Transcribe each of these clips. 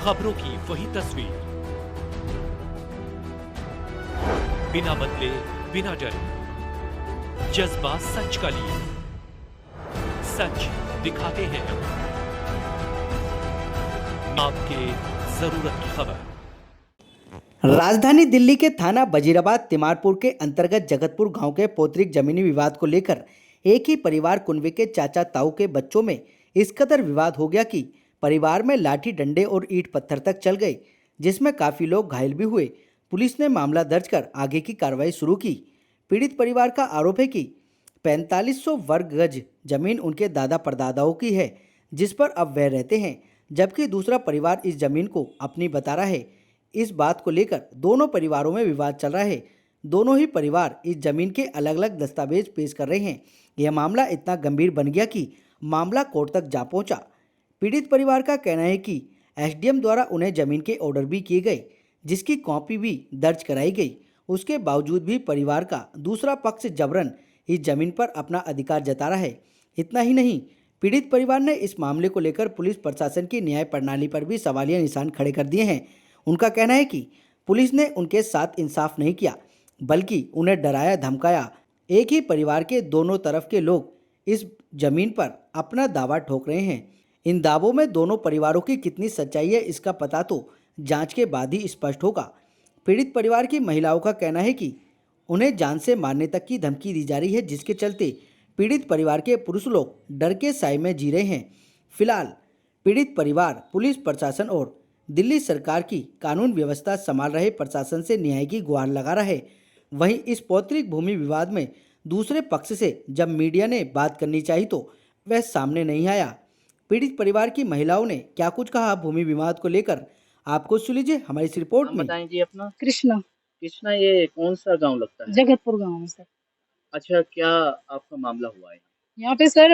खबरों की वही तस्वीर, बिना बदले बिना डरे, जज्बा सच का लिए, सच दिखाते हैं आपके जरूरत की खबर। राजधानी दिल्ली के थाना वजीराबाद तिमारपुर के अंतर्गत जगतपुर गांव के पौतृक जमीनी विवाद को लेकर एक ही परिवार कुनबे के चाचा ताऊ के बच्चों में इस कदर विवाद हो गया कि परिवार में लाठी डंडे और ईंट पत्थर तक चल गए, जिसमें काफ़ी लोग घायल भी हुए। पुलिस ने मामला दर्ज कर आगे की कार्रवाई शुरू की। पीड़ित परिवार का आरोप है कि 4500 वर्ग गज जमीन उनके दादा परदादाओं की है, जिस पर अब वह रहते हैं, जबकि दूसरा परिवार इस जमीन को अपनी बता रहा है। इस बात को लेकर दोनों परिवारों में विवाद चल रहा है। दोनों ही परिवार इस जमीन के अलग अलग दस्तावेज पेश कर रहे हैं। यह मामला इतना गंभीर बन गया कि मामला कोर्ट तक जा पहुंचा। पीड़ित परिवार का कहना है कि एसडीएम द्वारा उन्हें जमीन के ऑर्डर भी किए गए, जिसकी कॉपी भी दर्ज कराई गई। उसके बावजूद भी परिवार का दूसरा पक्ष जबरन इस जमीन पर अपना अधिकार जता रहा है। इतना ही नहीं, पीड़ित परिवार ने इस मामले को लेकर पुलिस प्रशासन की न्याय प्रणाली पर भी सवालिया निशान खड़े कर दिए हैं। उनका कहना है कि पुलिस ने उनके साथ इंसाफ नहीं किया, बल्कि उन्हें डराया धमकाया। एक ही परिवार के दोनों तरफ के लोग इस जमीन पर अपना दावा ठोक रहे हैं। इन दावों में दोनों परिवारों की कितनी सच्चाई है, इसका पता तो जांच के बाद ही स्पष्ट होगा। पीड़ित परिवार की महिलाओं का कहना है कि उन्हें जान से मारने तक की धमकी दी जा रही है, जिसके चलते पीड़ित परिवार के पुरुष लोग डर के साए में जी रहे हैं। फिलहाल पीड़ित परिवार पुलिस प्रशासन और दिल्ली सरकार की कानून व्यवस्था संभाल रहे प्रशासन से न्याय की गुहार लगा रहा है। वहीं इस पौतृक भूमि विवाद में दूसरे पक्ष से जब मीडिया ने बात करनी चाहिए तो वह सामने नहीं आया। पीड़ित परिवार की महिलाओं ने क्या कुछ कहा भूमि विवाद को लेकर, आपको सुन लीजिए हमारी इस रिपोर्ट में। बताएं जी अपना। कृष्णा, कृष्णा, ये कौन सा गांव लगता है? जगतपुर गांव है सर। अच्छा, क्या आपका मामला हुआ है? यहाँ पे सर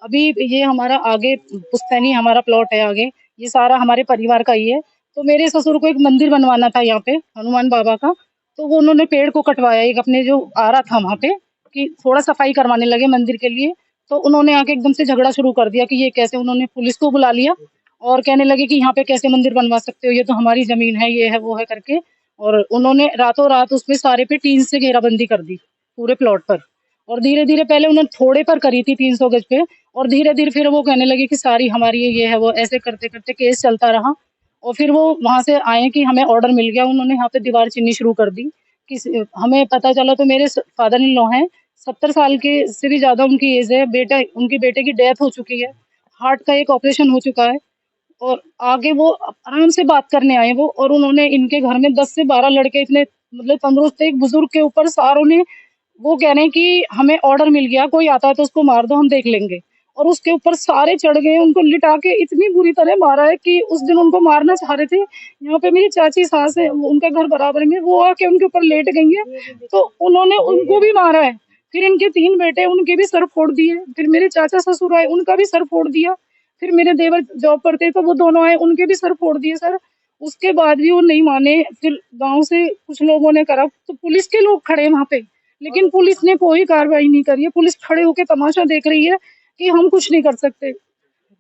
अभी ये हमारा आगे पुश्तैनी हमारा प्लॉट है, आगे ये सारा हमारे परिवार का ही है। तो मेरे ससुर को एक मंदिर बनवाना था यहाँ पे हनुमान बाबा का, तो वो उन्होंने पेड़ को कटवाया एक अपने जो आ रहा था वहाँ पे कि थोड़ा सफाई करवाने लगे मंदिर के लिए। तो उन्होंने आके एकदम से झगड़ा शुरू कर दिया कि ये कैसे, उन्होंने पुलिस को बुला लिया और कहने लगे कि यहाँ पे कैसे मंदिर बनवा सकते हो, ये तो हमारी जमीन है, ये है वो है करके। और उन्होंने रातों रात उसमें सारे पे टीन से घेराबंदी कर दी पूरे प्लॉट पर। और धीरे धीरे पहले उन्होंने थोड़े पर करी थी 300 गज पे, और धीरे धीरे फिर वो कहने लगे कि सारी हमारी है, ये है वो, ऐसे करते करते केस चलता रहा। और फिर वो वहां से आए कि हमें ऑर्डर मिल गया, उन्होंने यहाँ पे दीवार चीननी शुरू कर दी। कि हमें पता चला तो मेरे फादर इन लॉ हैं, 70 साल के से भी ज्यादा उनकी एज है। उनके बेटे की डेथ हो चुकी है, हार्ट का एक ऑपरेशन हो चुका है। और आगे वो आराम से बात करने आए वो, और उन्होंने इनके घर में 10 से 12 लड़के इतने मतलब तंदुरुस्त, एक बुजुर्ग के ऊपर सारों ने, वो कह रहे हैं कि हमें ऑर्डर मिल गया, कोई आता है तो उसको मार दो, हम देख लेंगे। और उसके ऊपर सारे चढ़ गए, उनको लिटा के इतनी बुरी तरह मारा है कि उस दिन उनको मारना चाह रहे थे। यहाँ पे मेरी चाची सास है, उनका घर बराबर में, वो आके उनके ऊपर लेट गई है, तो उन्होंने उनको भी मारा है। फिर इनके 3 बेटे, उनके भी सर फोड़ दिए। फिर मेरे चाचा ससुर आए, उनका भी सर फोड़ दिया। फिर मेरे देवर जॉब पर थे तो वो दोनों आए, उनके भी सर फोड़ दिए सर। उसके बाद भी वो नहीं माने। फिर गांव से कुछ लोगों ने करा, तो पुलिस के लोग खड़े वहां पे, लेकिन पुलिस ने कोई कार्रवाई नहीं करी है। पुलिस खड़े होकर तमाशा देख रही है कि हम कुछ नहीं कर सकते।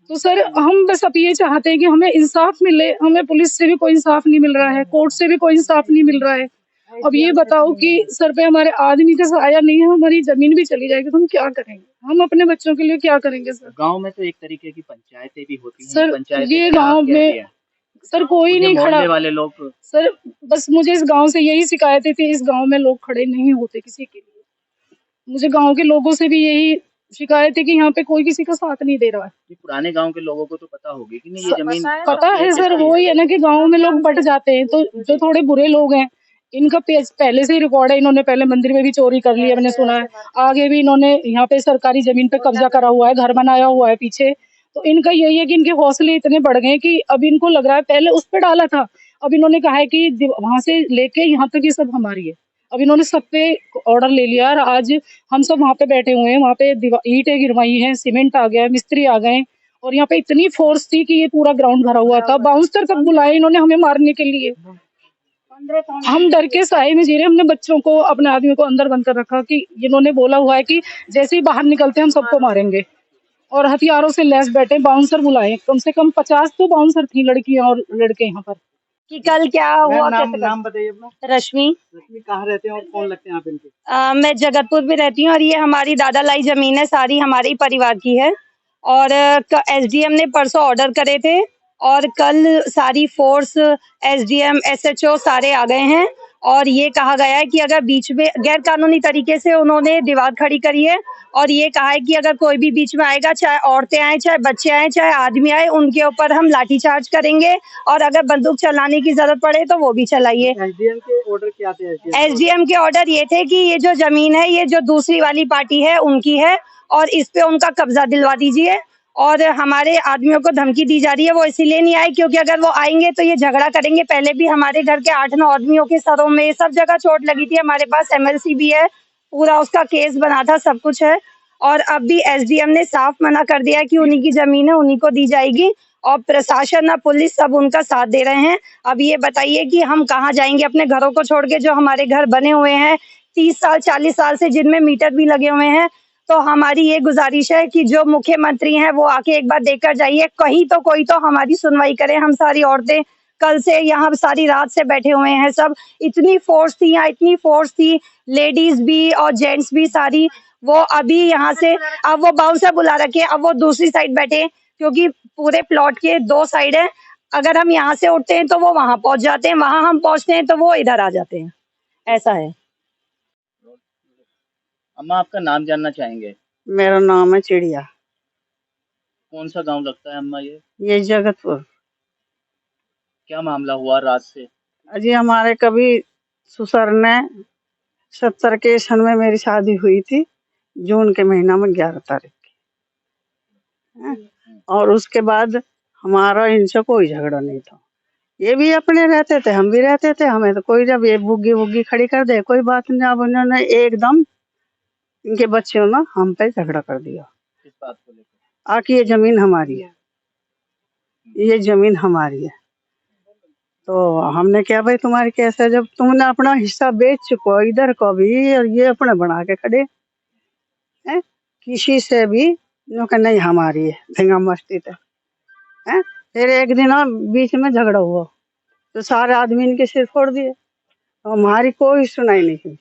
तो सर हम बस अब ये चाहते हैं कि हमें इंसाफ मिले। हमें पुलिस से भी कोई इंसाफ नहीं मिल रहा है, कोर्ट से भी कोई इंसाफ नहीं मिल रहा है। अब ये बताओ कि सर पे हमारे आदमी का साया नहीं है, हमारी जमीन भी चली जाएगी तो हम क्या करेंगे? हम अपने बच्चों के लिए क्या करेंगे सर? गांव में तो एक तरीके की पंचायतें भी होती हैं। सर ये गांव में सर कोई नहीं खड़ा वाले लोग। सर बस मुझे इस गांव से यही शिकायतें थी, इस गांव में लोग खड़े नहीं होते किसी के लिए। मुझे गांव के लोगों से भी यही शिकायत है कि यहाँ पे कोई किसी का साथ नहीं दे रहा है। ये पुराने गांव के लोगों को तो पता होगी कि नहीं ये जमीन पता है सर, वो ही है ना कि गांव में लोग बट जाते हैं। तो जो थोड़े बुरे लोग हैं, इनका पहले से ही रिकॉर्ड है, इन्होंने पहले मंदिर में भी चोरी कर ली है, मैंने सुना है। आगे भी इन्होंने यहाँ पे सरकारी जमीन पे कब्जा करा हुआ है, घर बनाया हुआ है पीछे। तो इनका यही है कि इनके हौसले इतने बढ़ गए कि अब इनको लग रहा है, पहले उस पे डाला था, अब इन्होंने कहा है कि वहां से लेके यहाँ तक ये सब हमारी है। अब इन्होंने सब पे ऑर्डर ले लिया और आज हम सब वहाँ पे बैठे हुए हैं। वहाँ पे ईंटें गिरवाई हैं, सीमेंट आ गया, मिस्त्री आ गए, और यहाँ पे इतनी फोर्स थी कि ये पूरा ग्राउंड भरा हुआ था। बाउंसर तक बुलाए इन्होंने हमें मारने के लिए। हम डर के साए में जी रहे। हमने बच्चों को, अपने आदमी को अंदर बंद कर रखा कि इन्होंने बोला हुआ है कि जैसे ही बाहर निकलते हम सबको मारेंगे। और हथियारों से लैस बैठे, बाउंसर बुलाए, कम से कम 50 तो बाउंसर थी, लड़कियां और लड़के यहाँ पर। कि कल क्या हुआ नाम बताइए अपना। रश्मि। रश्मि कहाँ रहते हैं और कौन लगते हैं आप इनके? मैं जगतपुर में रहती हूँ और ये हमारी दादा लाई जमीन है, सारी हमारे ही परिवार की है। और एसडीएम ने परसों ऑर्डर करे थे और कल सारी फोर्स, एसडीएम, एसएचओ सारे आ गए हैं और ये कहा गया है कि अगर बीच में गैर कानूनी तरीके से उन्होंने दीवार खड़ी करी है और ये कहा है कि अगर कोई भी बीच में आएगा, चाहे औरतें आए, चाहे बच्चे आए, चाहे आदमी आए, उनके ऊपर हम लाठीचार्ज करेंगे और अगर बंदूक चलाने की जरूरत पड़े तो वो भी चलाइए। एसडीएम के ऑर्डर क्या थे? एसडीएम के ऑर्डर ये थे कि ये जो जमीन है, ये जो दूसरी वाली पार्टी है उनकी है और इस पे उनका कब्जा दिलवा दीजिए। और हमारे आदमियों को धमकी दी जा रही है, वो इसीलिए नहीं आए क्योंकि अगर वो आएंगे तो ये झगड़ा करेंगे। पहले भी हमारे घर के 8-9 आदमियों के सरों में सब जगह चोट लगी थी। हमारे पास एमएलसी भी है, पूरा उसका केस बना था, सब कुछ है। और अब भी एसडीएम ने साफ मना कर दिया है कि उन्हीं की जमीन है, उन्हीं को दी जाएगी और प्रशासन और पुलिस सब उनका साथ दे रहे हैं। अब ये बताइए कि हम कहाँ जाएंगे अपने घरों को छोड़ के, जो हमारे घर बने हुए हैं 30 साल 40 साल से, जिनमें मीटर भी लगे हुए हैं। तो हमारी ये गुजारिश है कि जो मुख्यमंत्री हैं वो आके एक बार देखकर जाइए, कहीं तो कोई तो हमारी सुनवाई करे। हम सारी औरतें कल से यहाँ सारी रात से बैठे हुए हैं, सब इतनी फोर्स थी यहाँ, इतनी फोर्स थी, लेडीज भी और जेंट्स भी सारी। वो अभी यहाँ से अब वो बाउंसर बुला रखे, अब वो दूसरी साइड बैठे क्योंकि पूरे प्लॉट के 2 साइड है। अगर हम यहाँ से उठते हैं तो वो वहां पहुंच जाते हैं, वहां हम पहुंचते हैं तो वो इधर आ जाते हैं, ऐसा है। अम्मा आपका नाम जानना चाहेंगे? मेरा नाम है चिड़िया। कौन सा गांव लगता है अम्मा ये? ये जगतपुर। क्या मामला हुआ रात से? अजी हमारे कभी ससुर ने 70 के सन में मेरी शादी हुई थी, जून के महीना में 11 तारीख की। और उसके बाद हमारा इनसे कोई झगड़ा नहीं था। ये भी अपने रहते थे, हम भी रहते थे। हमें तो कोई जब ये बुग्गी वुग्गी खड़ी कर दे कोई बात नहीं। अब उन्होंने एकदम इनके बच्चों ने हम पे झगड़ा कर दिया। किस बात को लेकर? आके ये जमीन हमारी है, ये जमीन हमारी है। तो हमने क्या भाई तुम्हारी कैसे, जब तुमने अपना हिस्सा बेच चुको इधर को भी और ये अपने बना के खड़े हैं, किसी से भी नहीं हमारी है, धिंगा मस्ती है। फिर एक दिन बीच में झगड़ा हुआ तो सारे आदमी इनके सिर फोड़ दिए, तो हमारी कोई सुनाई नहीं हुई।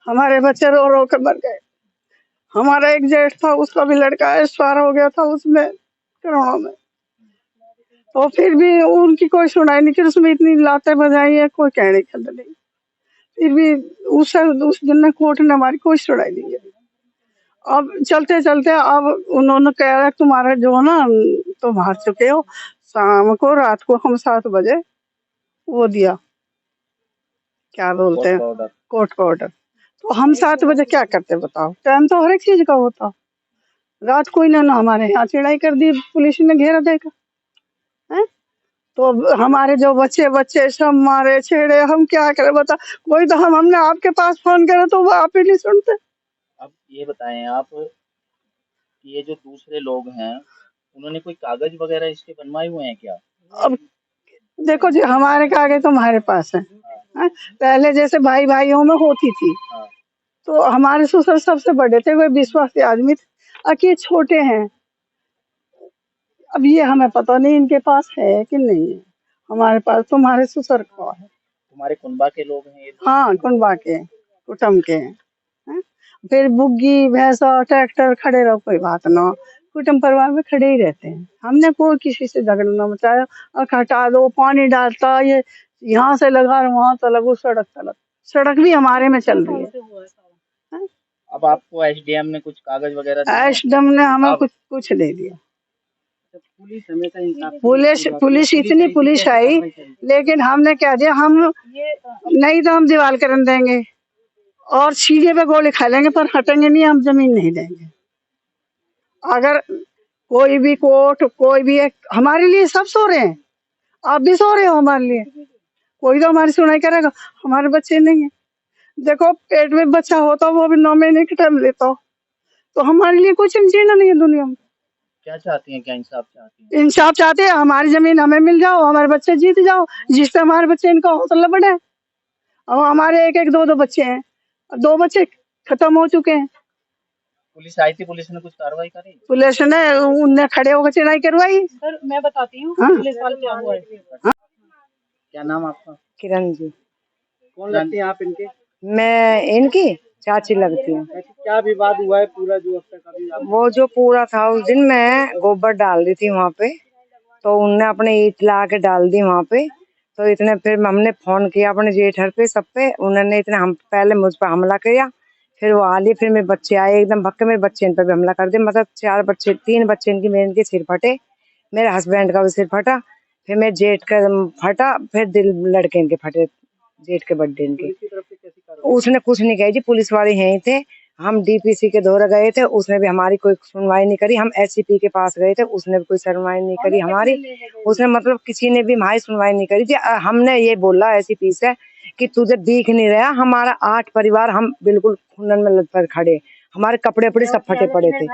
हमारे बच्चे रो रो कर मर गए। हमारा एक जेठ था, उसका भी लड़का एक्सपायर हो गया था उसमें कोरोना में, तो फिर भी उनकी कोई सुनाई नहीं की। उसमें इतनी लातें बजाई है, कोई कहने की हद नहीं। फिर भी उस दिन ने कोर्ट ने हमारी कोई सुनाई नहीं है। अब चलते चलते अब उन्होंने कहा तुम्हारा जो ना तुम हार चुके हो, शाम को रात को हम 7 बजे वो दिया, क्या बोलते हैं, कोर्ट का ऑर्डर। तो हम 7 बजे क्या करते बताओ, टाइम तो हर एक चीज का होता। रात को इन्होंने हमारे यहाँ चिढ़ाई कर दी, पुलिस ने घेरा देगा है। तो हमारे जो बच्चे सब मारे छेड़े, हम क्या करें बता। कोई तो हमने आपके पास फोन करा तो वो आप ही नहीं सुनते। अब ये बताएं आप, ये जो दूसरे लोग हैं उन्होंने कोई कागज वगैरह इसके बनवाए हुए हैं क्या? अब देखो जी, हमारे कागज तो हमारे पास है। पहले जैसे भाई भाइयों में होती थी, तो हमारे ससुर सबसे बड़े थे, वे विश्वासी आदमी थे। अब ये छोटे हैं, अब ये हमें पता नहीं इनके पास है कि नहीं है। हमारे पास तुम्हारे ससुर को है। तुम्हारे कुनबा के लोग हैं ये? हाँ, कुनबा के, कुटुंब के हैं। फिर बुग्गी भैंसा ट्रैक्टर खड़े रहो, कोई बात ना, कुटुंब परिवार में खड़े ही रहते हैं। हमने कोई किसी से झगड़ा ना मचाया। और हटा दो, पानी डालता, ये यहाँ से लगा वहां तलक, वो सड़क भी हमारे में चल रही है। अब आपको एसडीएम ने कुछ कागज वगैरह? एसडीएम ने हमें कुछ नहीं दिया। पुलिस हमेशा पुलिस इतनी पुलिस आई, लेकिन हमने क्या दिया, हम नहीं तो हम दीवार करन देंगे और सीधे पे गोली खा लेंगे, पर हटेंगे नहीं, हम जमीन नहीं देंगे। अगर कोई भी कोर्ट, कोई भी एक, हमारे लिए सब सो रहे हैं, आप भी सो रहे हो हमारे लिए, कोई तो हमारी सुनाई करेगा। हमारे बच्चे नहीं है, देखो पेट में बच्चा होता वो भी 9 महीने के टाइम लेता हो, तो हमारे लिए कुछ जीना नहीं है दुनिया में। क्या चाहती हैं? क्या इंसाफ चाहती हैं? इंसाफ चाहते हैं, हमारी जमीन हमें मिल जाओ, हमारे बच्चे जीत जाओ, जिससे हमारे बच्चे इनका हौसला बढ़े। और हमारे 1-1 2-2 बच्चे हैं, 2 बच्चे खत्म हो चुके हैं। पुलिस आई थी, पुलिस ने कुछ कार्रवाई करी? पुलिस ने उनने खड़े होकर चिनाई करवाई। सर मैं बताती हूँ हाँ। पिछले साल क्या हुआ है। क्या नाम आपका? किरण जी, कौन लगती है आप इनके? मैं इनकी चाची लगती हूँ। क्या विवाद हुआ है पूरा जो अब तक अभी वो जो पूरा था उस दिन मैं गोबर डाल रही थी वहाँ पे, तो उनने अपने ईंट ला के डाल दी वहाँ पे। तो इतने फिर हमने फोन किया अपने जेठर पे, सब पे। उन्होंने इतने हम पहले मुझ पर हमला किया, फिर वो आ लिए, फिर मेरे बच्चे आए एकदम भक्के, मेरे बच्चे इन पर भी हमला कर दिया। मतलब 4 बच्चे, 3 बच्चे इनकी, मेरे इनके सिर फटे, मेरे हस्बैंड का भी सिर फटा, फिर मेरे जेठ का फटा, फिर दिल लड़के इनके फटे, जेठ के बर्थडे इनके। उसने कुछ नहीं कही जी, पुलिस वाले यहीं थे। हम डीपीसी के दौरे गए थे, उसने भी हमारी कोई सुनवाई नहीं करी। हम एससीपी के पास गए थे, उसने भी कोई सुनवाई नहीं करी हमारी। उसने मतलब किसी ने भी हमारी सुनवाई नहीं करी थी। हमने ये बोला एससीपी से कि तुझे दिख नहीं रहा, हमारा 8 परिवार हम बिल्कुल खुंदन में लद कर खड़े, हमारे कपड़े उपड़े सब फटे पड़े थे,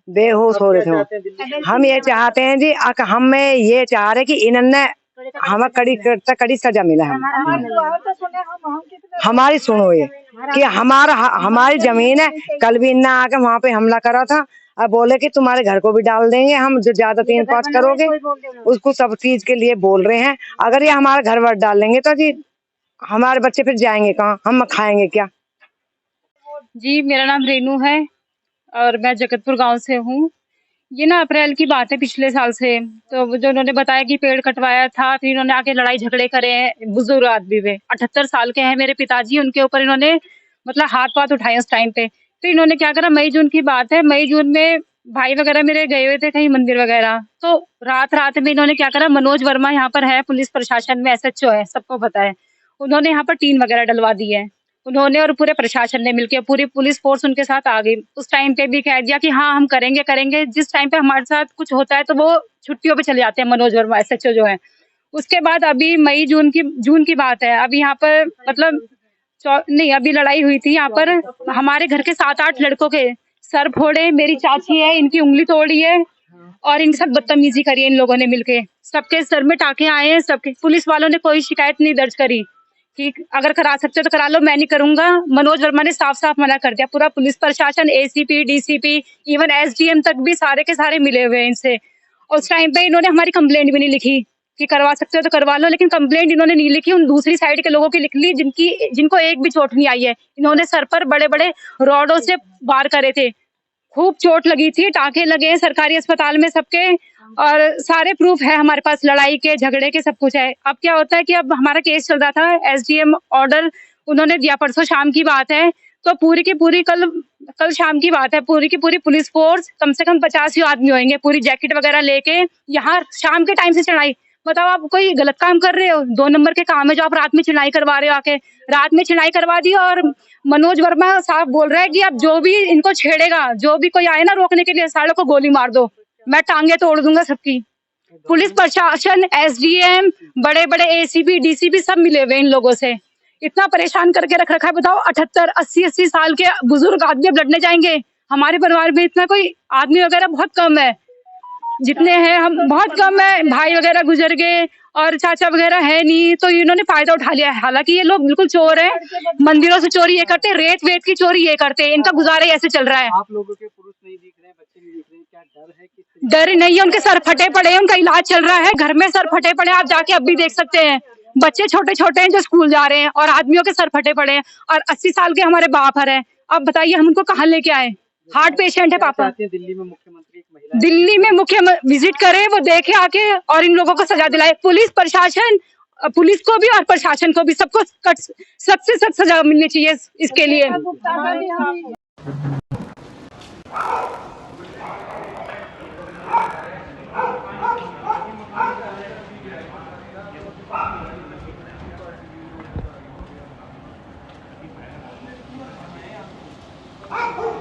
बेहोश हो रहे थे। हम ये चाहते हैं जी, हम ये चाह रहे कि इन्होंने हमें कड़ी सजा मिला है। हमारी सुनो ये कि हमारी जमीन है। कल भी इन्ना आके वहाँ पे हमला करा था, अब बोले कि तुम्हारे घर को भी डाल देंगे हम, जो ज्यादा 3-5 करोगे उसको, सब चीज के लिए बोल रहे हैं। अगर ये हमारे घर वर डालेंगे तो जी हमारे बच्चे फिर जाएंगे कहाँ, हम खाएंगे क्या? जी मेरा नाम रेनू है और मैं जगतपुर गांव से हूँ। ये ना अप्रैल की बात है पिछले साल से। तो जो उन्होंने बताया कि पेड़ कटवाया था, फिर इन्होंने आके लड़ाई झगड़े करे हैं। बुजुर्ग आदमी में 78 साल के हैं मेरे पिताजी, उनके ऊपर इन्होंने मतलब हाथ पाथ उठाए उस टाइम पे। फिर इन्होंने क्या करा, मई जून की बात है, मई जून में भाई वगैरह मेरे गए हुए थे कहीं मंदिर वगैरह, तो रात में इन्होंने क्या करा, मनोज वर्मा यहाँ पर है पुलिस प्रशासन में, SHO है, सबको पता है। उन्होंने यहाँ पर टीन वगैरह डलवा दी है उन्होंने, और पूरे प्रशासन ने मिलकर, पूरी पुलिस फोर्स उनके साथ आ गई। उस टाइम पे भी कह दिया कि हाँ हम करेंगे। जिस टाइम पे हमारे साथ कुछ होता है तो वो छुट्टियों पे चले जाते हैं मनोज वर्मा SHO जो है। उसके बाद अभी मई जून की बात है, अभी यहाँ पर मतलब नहीं, अभी लड़ाई हुई थी यहाँ पर। हमारे घर के 7-8 लड़कों के सर फोड़े, मेरी चाची है इनकी उंगली तोड़ी है और इनके साथ बदतमीजी करी है इन लोगों ने मिलके। सबके सर में टाके आए हैं सबके। पुलिस वालों ने कोई शिकायत नहीं दर्ज करी कि अगर करा सकते हो तो करा लो, मैं नहीं करूंगा। मनोज वर्मा ने साफ साफ मना कर दिया। पूरा पुलिस प्रशासन, ACP, DCP, इवन SDM तक भी सारे के सारे मिले हुए हैं इनसे। और उस टाइम पे इन्होंने हमारी कंप्लेंट भी नहीं लिखी कि करवा सकते हो तो करवा लो, लेकिन कंप्लेंट इन्होंने नहीं लिखी। उन दूसरी साइड के लोगों की लिख ली जिनको एक भी चोट नहीं आई है। इन्होंने सर पर बड़े बड़े रॉडों से वार करे थे, खूब चोट लगी थी, टाँके लगे हैं सरकारी अस्पताल में सबके, और सारे प्रूफ है हमारे पास, लड़ाई के झगड़े के सब कुछ है। अब क्या होता है कि अब हमारा केस चल रहा था, SDM ऑर्डर उन्होंने दिया, परसों शाम की बात है। तो पूरी की पूरी कल शाम की बात है, पूरी की पूरी पुलिस फोर्स, कम से कम 50 आदमी होंगे, पूरी जैकेट वगैरह लेके यहाँ शाम के टाइम से चढ़ाई। बताओ आप कोई गलत काम कर रहे हो, 2 नंबर के काम है जो आप रात में चिनाई करवा रहे हो। आके रात में चिनाई करवा दी, और मनोज वर्मा साहब बोल रहा है कि अब जो भी इनको छेड़ेगा, जो भी कोई आए ना रोकने के लिए, सालों को गोली मार दो, मैं टांगे तोड़ दूंगा सबकी। पुलिस प्रशासन, SDM, बड़े बड़े ACP, DCP सब मिले हुए इन लोगों से। इतना परेशान करके रख रखा है। बताओ 78, 80 साल के बुजुर्ग आदमी अब लड़ने जाएंगे? हमारे परिवार में इतना कोई आदमी वगैरह बहुत कम है, जितने हैं हम बहुत कम है। भाई वगैरह गुजर गए और चाचा वगैरह है नहीं, तो इन्होंने फायदा उठा लिया है। हालांकि ये लोग बिल्कुल चोर हैं, मंदिरों से चोरी ये करते, रेत वेत की चोरी ये करते, इनका गुजारा ऐसे चल रहा है। आप लोगों के पुरुष नहीं दिख रहे हैं, बच्चे नहीं दिख रहे हैं, क्या डर है? डर नहीं है, उनके सर फटे पड़े हैं, उनका इलाज चल रहा है, घर में सर फटे पड़े हैं, आप जाके अब भी देख सकते हैं। बच्चे छोटे छोटे हैं जो स्कूल जा रहे हैं, और आदमियों के सर फटे पड़े हैं, और 80 साल के हमारे बाप है। अब बताइए हम उनको कहाँ लेके आए? हार्ट पेशेंट है पापा। दिल्ली में मुख्यमंत्री एक महिला, दिल्ली में मुख्य विजिट करे, वो देखे आके और इन लोगों को सजा दिलाए। पुलिस प्रशासन, पुलिस को भी और प्रशासन को भी, सबको सख्त से सख्त सजा मिलनी चाहिए इसके लिए। Ah!